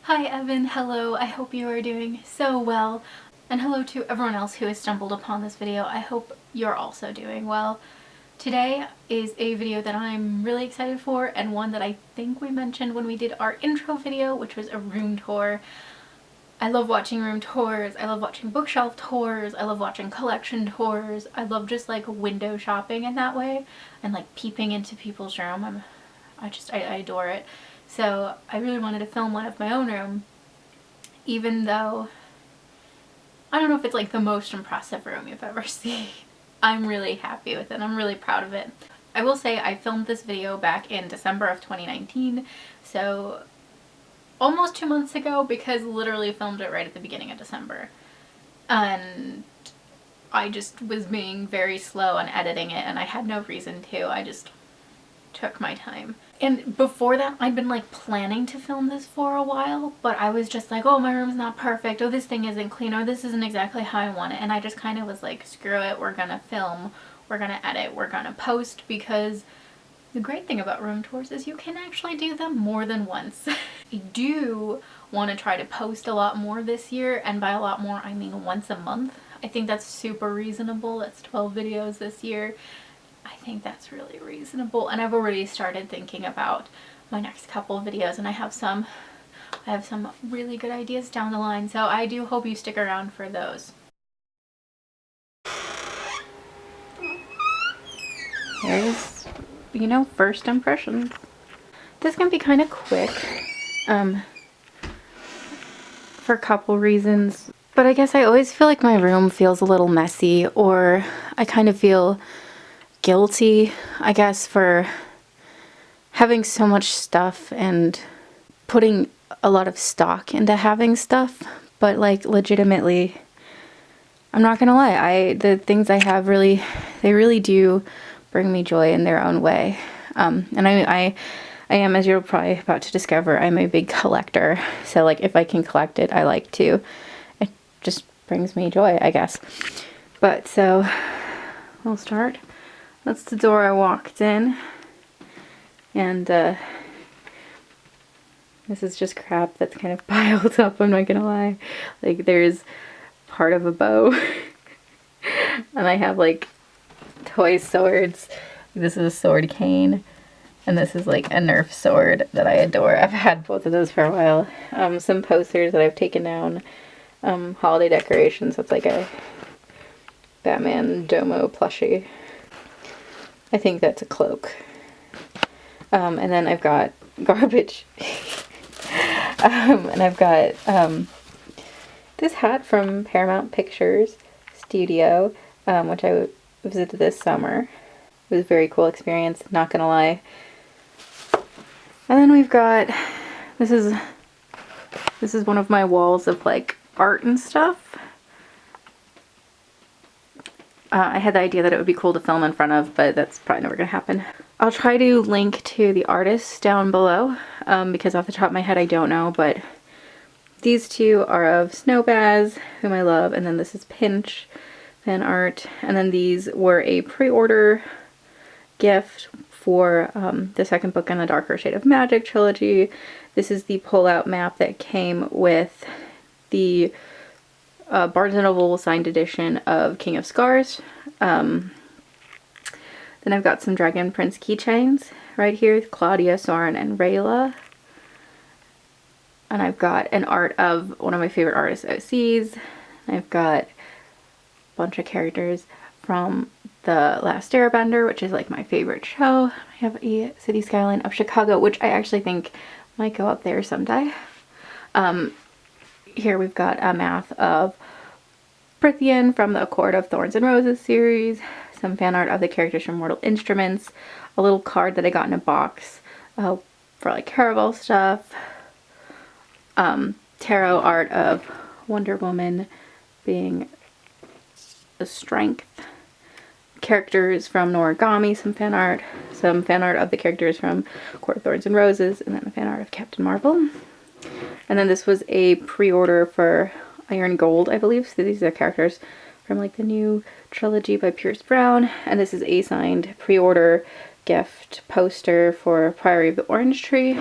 Hi Evan, hello, I hope you are doing so well. And hello to everyone else who has stumbled upon this video. I hope you're also doing well. Today is a video that I'm really excited for, and one that I think we mentioned when we did our intro video, which was a room tour. I love watching room tours, I love watching bookshelf tours, I love watching collection tours, I love just like window shopping in that way, and like peeping into people's room. I adore it. So I really wanted to film one of my own room, even though I don't know if it's like the most impressive room you've ever seen. I'm really happy with it. I'm really proud of it. I will say I filmed this video back in December of 2019, so almost 2 months ago, because literally filmed it right at the beginning of December. And I just was being very slow on editing it, and I had no reason to. I just took my time. And before that, I'd been like planning to film this for a while, but I was just like, oh, my room's not perfect, oh, this thing isn't clean, or this isn't exactly how I want it. And I just kind of was like, screw it, we're gonna film, we're gonna edit, we're gonna post, because the great thing about room tours is you can actually do them more than once. I do want to try to post a lot more this year, and by a lot more I mean once a month. I think that's super reasonable. That's 12 videos this year. I think that's really reasonable, and I've already started thinking about my next couple videos, and I have some really good ideas down the line, so I do hope you stick around for those. Here's, first impressions. This can be kind of quick, for a couple reasons, but I guess I always feel like my room feels a little messy, or I kind of feel guilty, I guess, for having so much stuff and putting a lot of stock into having stuff. But like, legitimately, I'm not gonna lie, the things I have they really do bring me joy in their own way. And I am, as you're probably about to discover, I'm a big collector. So like, if I can collect it, I like to. It just brings me joy, I guess. But so we'll start. That's the door I walked in, and this is just crap that's kind of piled up, I'm not gonna lie. Like, there's part of a bow, and I have like toy swords. This is a sword cane, and this is like a Nerf sword that I adore. I've had both of those for a while. Some posters that I've taken down, holiday decorations. That's like a Batman Domo plushie. I think that's a cloak. And then I've got garbage. And I've got this hat from Paramount Pictures Studio, which I visited this summer. It was a very cool experience, not gonna lie. And then we've got, this is one of my walls of like art and stuff. I had the idea that it would be cool to film in front of, but that's probably never gonna happen. I'll try to link to the artists down below, because off the top of my head I don't know, but these two are of Snowbaz, whom I love, and then this is Pinch fan art, and then these were a pre-order gift for the second book in the Darker Shade of Magic trilogy. This is the pull-out map that came with the Barnes & Noble signed edition of King of Scars. Then I've got some Dragon Prince keychains right here, Claudia, Soren, and Rayla. And I've got an art of one of my favorite artists, OC's. I've got a bunch of characters from The Last Airbender, which is like my favorite show. I have a city skyline of Chicago, which I actually think might go up there someday. Here we've got a math of Prithian from the A Court of Thorns and Roses series, some fan art of the characters from Mortal Instruments, a little card that I got in a box for like Caravel stuff, tarot art of Wonder Woman being a strength, characters from Noragami, some fan art of the characters from Court of Thorns and Roses, and then a fan art of Captain Marvel. And then this was a pre-order for Iron Gold, I believe. So these are characters from like the new trilogy by Pierce Brown. And this is a signed pre-order gift poster for Priory of the Orange Tree.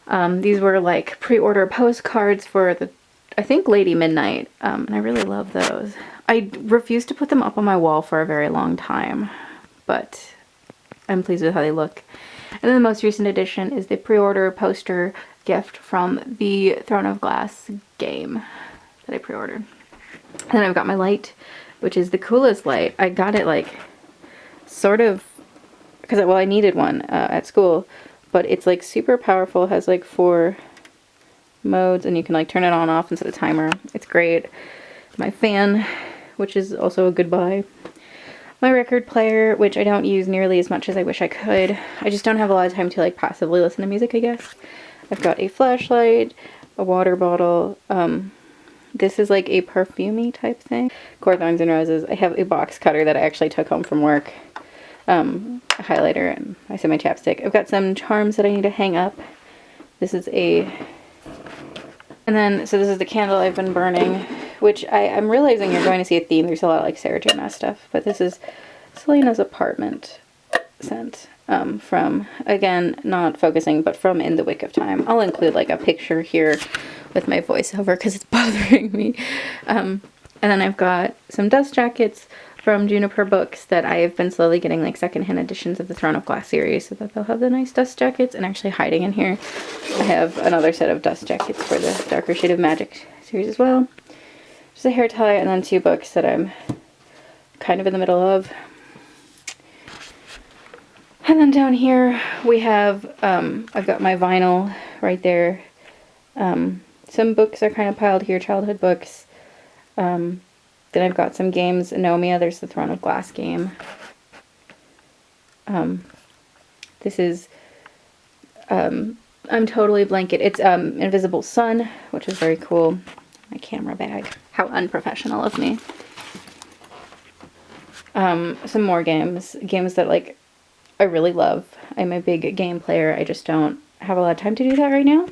These were like pre-order postcards for the, I think, Lady Midnight, and I really love those. I refused to put them up on my wall for a very long time, but I'm pleased with how they look. And then the most recent edition is the pre-order poster gift from the Throne of Glass game that I pre-ordered. And then I've got my light, which is the coolest light. I got it like sort of because, well, I needed one at school, but it's like super powerful, has like 4 modes, and you can like turn it on and off instead of timer. It's great. My fan, which is also a good buy. My record player, which I don't use nearly as much as I wish I could. I just don't have a lot of time to like passively listen to music, I guess. I've got a flashlight, a water bottle. This is like a perfumey type thing. Thorns and Roses. I have a box cutter that I actually took home from work. A highlighter, and I said my chapstick. I've got some charms that I need to hang up. This is a... And then, so this is the candle I've been burning, which I'm realizing you're going to see a theme. There's a lot of like Sarah J. Maas stuff, but this is Selena's Apartment scent from, again, not focusing, but from In the Wick of Time. I'll include like a picture here with my voiceover because it's bothering me. And then I've got some dust jackets from Juniper Books that I have been slowly getting like secondhand editions of the Throne of Glass series so that they'll have the nice dust jackets. And actually hiding in here, I have another set of dust jackets for the Darker Shade of Magic series as well. Just a hair tie, and then 2 books that I'm kind of in the middle of. And then down here we have, I've got my vinyl right there. Some books are kind of piled here, childhood books. Then I've got some games. Anomia, there's the Throne of Glass game. This is, I'm totally blanket. It's Invisible Sun, which is very cool. My camera bag. How unprofessional of me. Some more games. Games that like I really love. I'm a big game player. I just don't have a lot of time to do that right now.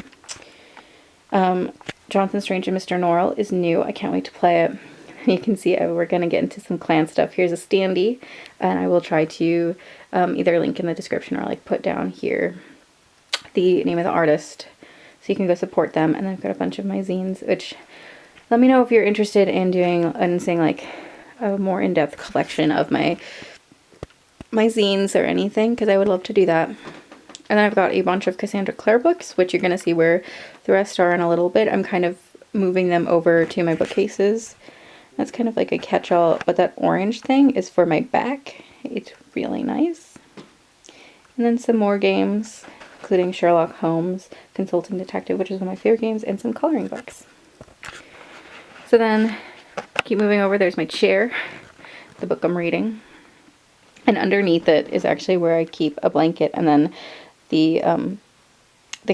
Jonathan Strange and Mr. Norrell is new. I can't wait to play it. You can see we're going to get into some clan stuff. Here's a standee, and I will try to either link in the description or like put down here the name of the artist so you can go support them. And then I've got a bunch of my zines, which let me know if you're interested in doing and seeing like a more in-depth collection of my zines or anything, because I would love to do that. And then I've got a bunch of Cassandra Clare books, which you're going to see where the rest are in a little bit. I'm kind of moving them over to my bookcases. That's kind of like a catch-all, but that orange thing is for my back. It's really nice. And then some more games, including Sherlock Holmes, Consulting Detective, which is one of my favorite games, and some coloring books. So then, keep moving over, there's my chair, the book I'm reading. And underneath it is actually where I keep a blanket, and then the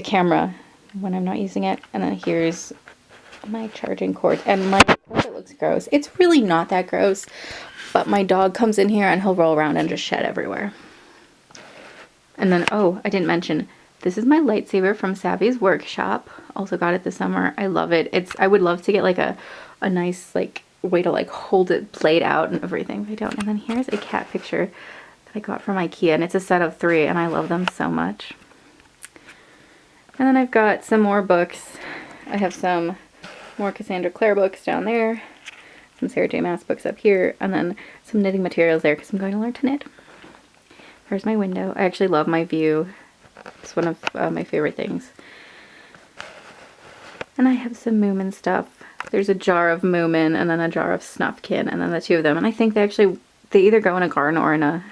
camera when I'm not using it. And then here's my charging cord, and my carpet looks gross. It's really not that gross, but my dog comes in here and he'll roll around and just shed everywhere. And then, oh, I didn't mention, this is my lightsaber from Savvy's Workshop. Also got it this summer. I love it. I would love to get like a nice like way to like hold it played out and everything, but I don't. And then here's a cat picture that I got from IKEA, and it's a set of 3, and I love them so much. And then I've got some more books. I have some more Cassandra Clare books down there, some Sarah J. Maas books up here, and then some knitting materials there because I'm going to learn to knit. Here's my window. I actually love my view. It's one of my favorite things. And I have some Moomin stuff. There's a jar of Moomin and then a jar of Snufkin, and then the 2 of them. And I think they either go in a garden or in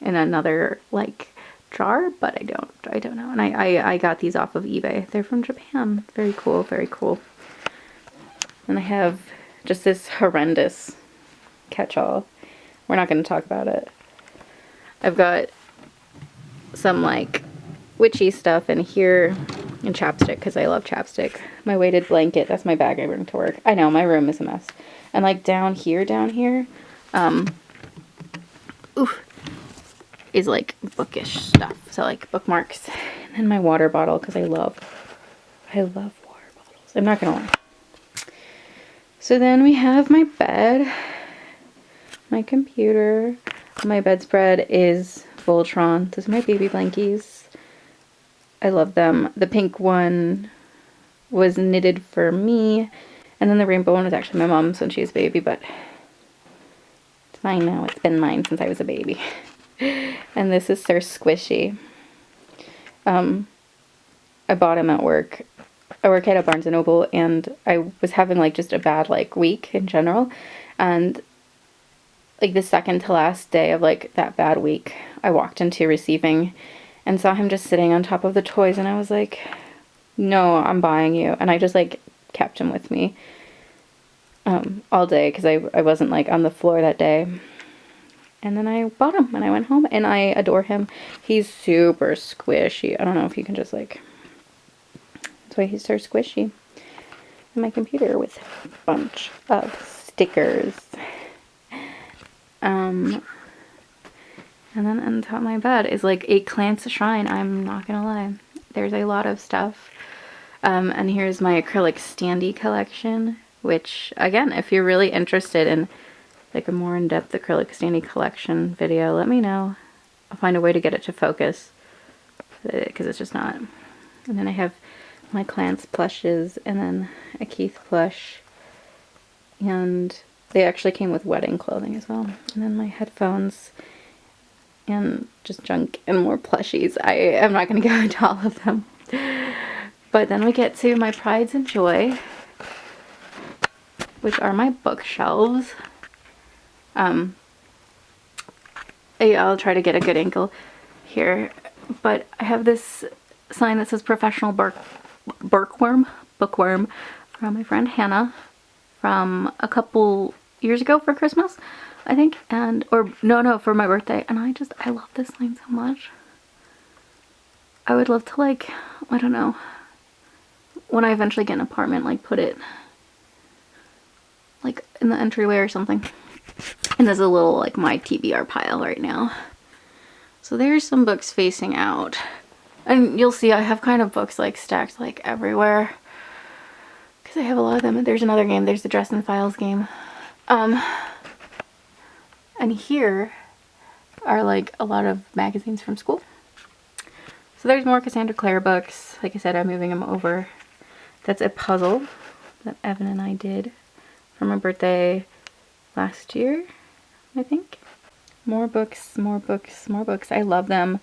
another like jar, but I don't know. And I got these off of eBay. They're from Japan. Very cool, very cool. And I have just this horrendous catch-all. We're not going to talk about it. I've got some like witchy stuff in here, and chapstick because I love chapstick. My weighted blanket, that's my bag I bring to work. I know, my room is a mess. And like down here, is like bookish stuff. So like bookmarks. And then my water bottle because I love water bottles. I'm not gonna lie. So then we have my bed, my computer. My bedspread is Voltron. Those are my baby blankies. I love them. The pink one was knitted for me, and then the rainbow one was actually my mom's when she was a baby, but it's mine now. It's been mine since I was a baby. And this is Sir Squishy. I bought him at work. I work at a Barnes & Noble, and I was having like just a bad like week in general, and like the second to last day of like that bad week, I walked into receiving and saw him just sitting on top of the toys, and I was like, no, I'm buying you. And I just like kept him with me all day because I wasn't like on the floor that day. And then I bought him and I went home, and I adore him. He's super squishy. I don't know if you can just like, that's why he's so squishy. And my computer with a bunch of stickers. And then on top of my bed is like a Clance shrine. I'm not gonna lie. There's a lot of stuff. And here's my acrylic standee collection, which again, if you're really interested in like a more in-depth acrylic standee collection video, let me know. I'll find a way to get it to focus, because it's just not. And then I have my Clance plushes, and then a Keith plush, and they actually came with wedding clothing as well. And then my headphones, and just junk and more plushies. I am not going to go into all of them. But then we get to my prides and joy, which are my bookshelves. I'll try to get a good angle here, but I have this sign that says professional bookworm from my friend Hannah from a couple years ago for Christmas, I think, or no, for my birthday. And I love this sign so much. I would love to, like, I don't know, when I eventually get an apartment, like put it like in the entryway or something. And there's a little like my TBR pile right now. So there's some books facing out, and you'll see I have kind of books like stacked like everywhere because I have a lot of them. And there's another game. There's the Dresden Files game. And here are like a lot of magazines from school. So there's more Cassandra Clare books. Like I said, I'm moving them over. That's a puzzle that Evan and I did for my birthday last year, I think. More books, more books, more books. I love them.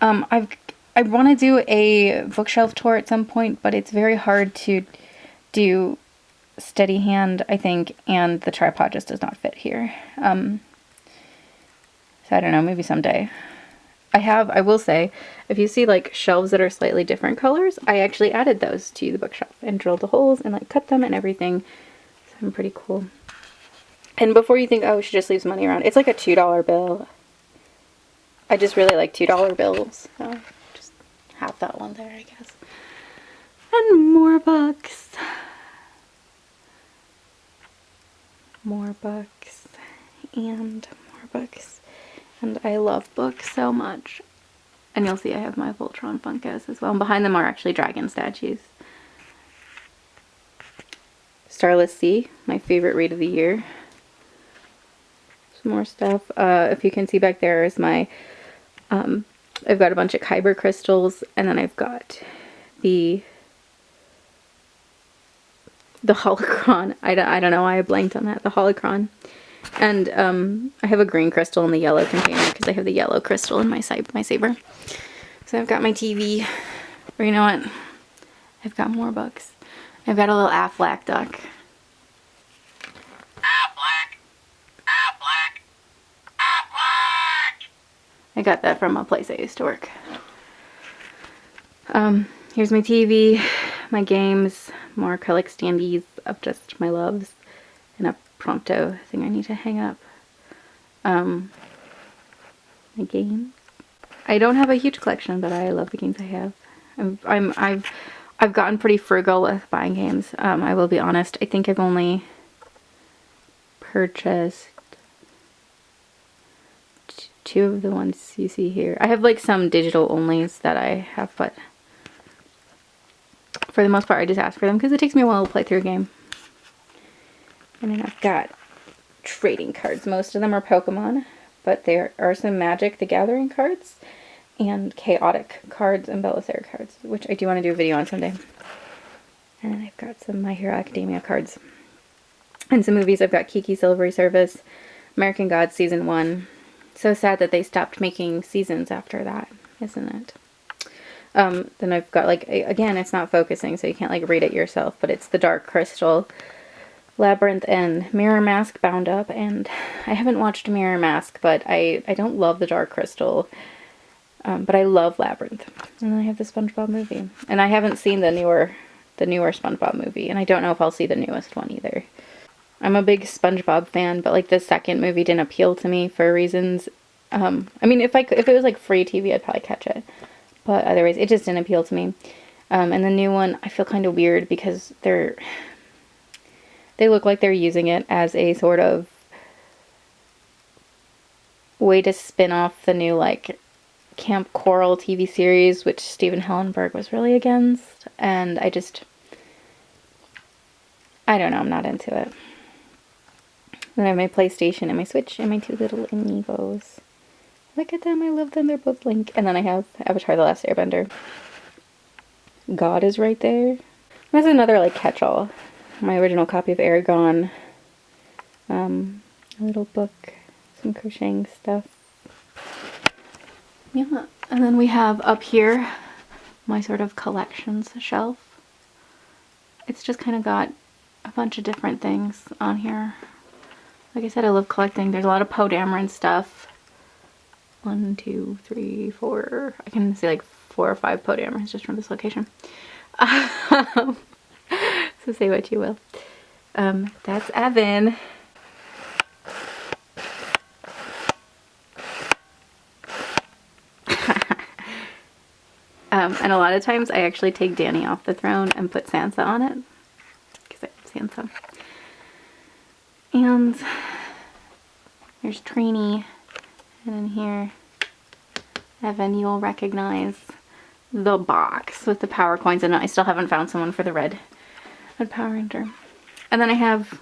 I want to do a bookshelf tour at some point, but it's very hard to do steady hand, I think, and the tripod just does not fit here. So I don't know, maybe someday. I will say, if you see like shelves that are slightly different colors, I actually added those to the bookshelf and drilled the holes and like cut them and everything. So I'm pretty cool. And before you think, oh, she just leaves money around, it's like a $2 bill. I just really like $2 bills. So just have that one there, I guess. And more books. More books. And more books. And I love books so much. And you'll see I have my Voltron Funkos as well. And behind them are actually dragon statues. Starless Sea, my favorite read of the year. Some more stuff. If you can see back there is my, I've got a bunch of Kyber crystals, and then I've got the holocron. I don't know why I blanked on that. The holocron. And I have a green crystal in the yellow container because I have the yellow crystal in my saber. So I've got my TV. Or you know what? I've got more books. I've got a little Aflac duck. Aflac! Aflac! Aflac! I got that from a place I used to work. Here's my TV, my games, more acrylic standees of just my loves, and a Prompto thing I need to hang up. My games. I don't have a huge collection, but I love the games I have. I've gotten pretty frugal with buying games. I will be honest. I think I've only purchased 2 of the ones you see here. I have like some digital onlys that I have, but for the most part I just ask for them because it takes me a while to play through a game. And then I've got trading cards. Most of them are Pokemon, but there are some Magic the Gathering cards and chaotic cards and Belisaric cards, which I do want to do a video on someday. And then I've got some My Hero Academia cards. And some movies. I've got Kiki Silvery Service, American Gods Season 1. So sad that they stopped making seasons after that, isn't it? Then I've got, like, again, it's not focusing, so you can't, like, read it yourself, but it's The Dark Crystal, Labyrinth, and Mirror Mask bound up. And I haven't watched Mirror Mask, but I don't love The Dark Crystal, but I love Labyrinth. And then I have the SpongeBob movie. And I haven't seen the newer SpongeBob movie, and I don't know if I'll see the newest one either. I'm a big SpongeBob fan, but, like, the second movie didn't appeal to me for reasons. I mean, if it was, like, free TV, I'd probably catch it. But otherwise, it just didn't appeal to me. And the new one, I feel kind of weird because they look like they're using it as a sort of way to spin off the new, like, Camp Coral TV series, which Steven Hillenburg was really against. And I don't know, I'm not into it. Then I have my PlayStation and my Switch and my two little Amiibos. Look at them, I love them, they're both Link. And then I have Avatar: The Last Airbender. God is right there. That's another, like, catch-all. My original copy of Aragon. A little book, some crocheting stuff. Yeah, and then we have up here my sort of collections shelf. It's just kind of got a bunch of different things on here. Like I said, I love collecting. There's a lot of Poe Dameron stuff. 1, 2, 3, 4. I can see like 4 or 5 Poe Damerons just from this location. So say what you will. That's Evan. And a lot of times I actually take Danny off the throne and put Sansa on it. Because I have Sansa. And there's Trini. And in here, Evan, you'll recognize the box with the power coins in it. I still haven't found someone for the red Power Ranger. And then I have...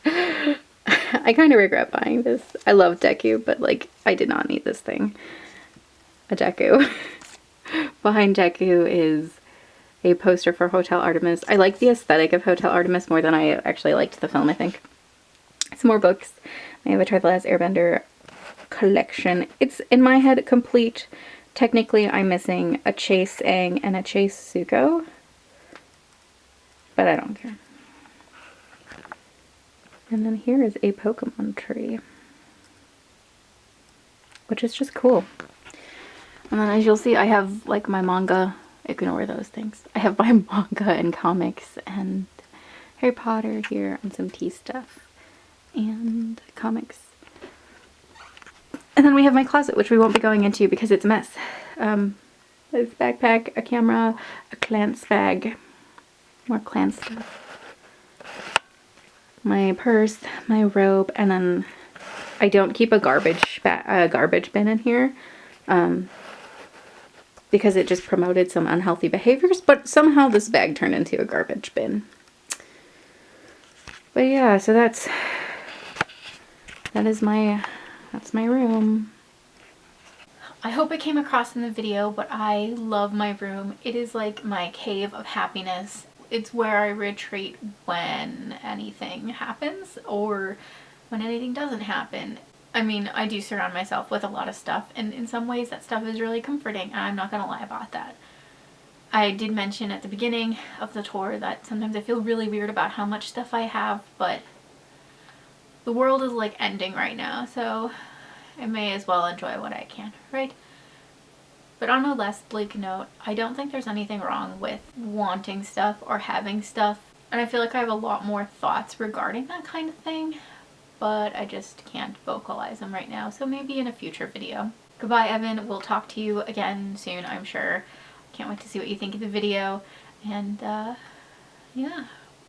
I kind of regret buying this. I love Deku, but, like, I did not need this thing. A Deku. Behind Deku is a poster for Hotel Artemis. I like the aesthetic of Hotel Artemis more than I actually liked the film, I think. Some more books. My Avatar: The Last Airbender collection. It's, in my head, complete. Technically, I'm missing a Chase Aang and a Chase Zuko. But I don't care. And then here is a Pokemon tree. Which is just cool. And then as you'll see, I have, like, my manga. Ignore those things. I have my manga and comics and Harry Potter here and some tea stuff and comics. And then we have my closet, which we won't be going into because it's a mess. This backpack, a camera, a Clance bag, more Clance stuff, my purse, my robe, and then I don't keep a garbage bin in here because it just promoted some unhealthy behaviors, but somehow this bag turned into a garbage bin. But yeah, so that's my room. I hope it came across in the video, but I love my room. It is like my cave of happiness. It's where I retreat when anything happens or when anything doesn't happen. I mean, I do surround myself with a lot of stuff, and in some ways that stuff is really comforting, and I'm not gonna lie about that. I did mention at the beginning of the tour that sometimes I feel really weird about how much stuff I have, but the world is like ending right now, so I may as well enjoy what I can, right? But on a less bleak note, I don't think there's anything wrong with wanting stuff or having stuff, and I feel like I have a lot more thoughts regarding that kind of thing, but I just can't vocalize them right now, so maybe in a future video. Goodbye, Evan. We'll talk to you again soon, I'm sure. Can't wait to see what you think of the video, and yeah.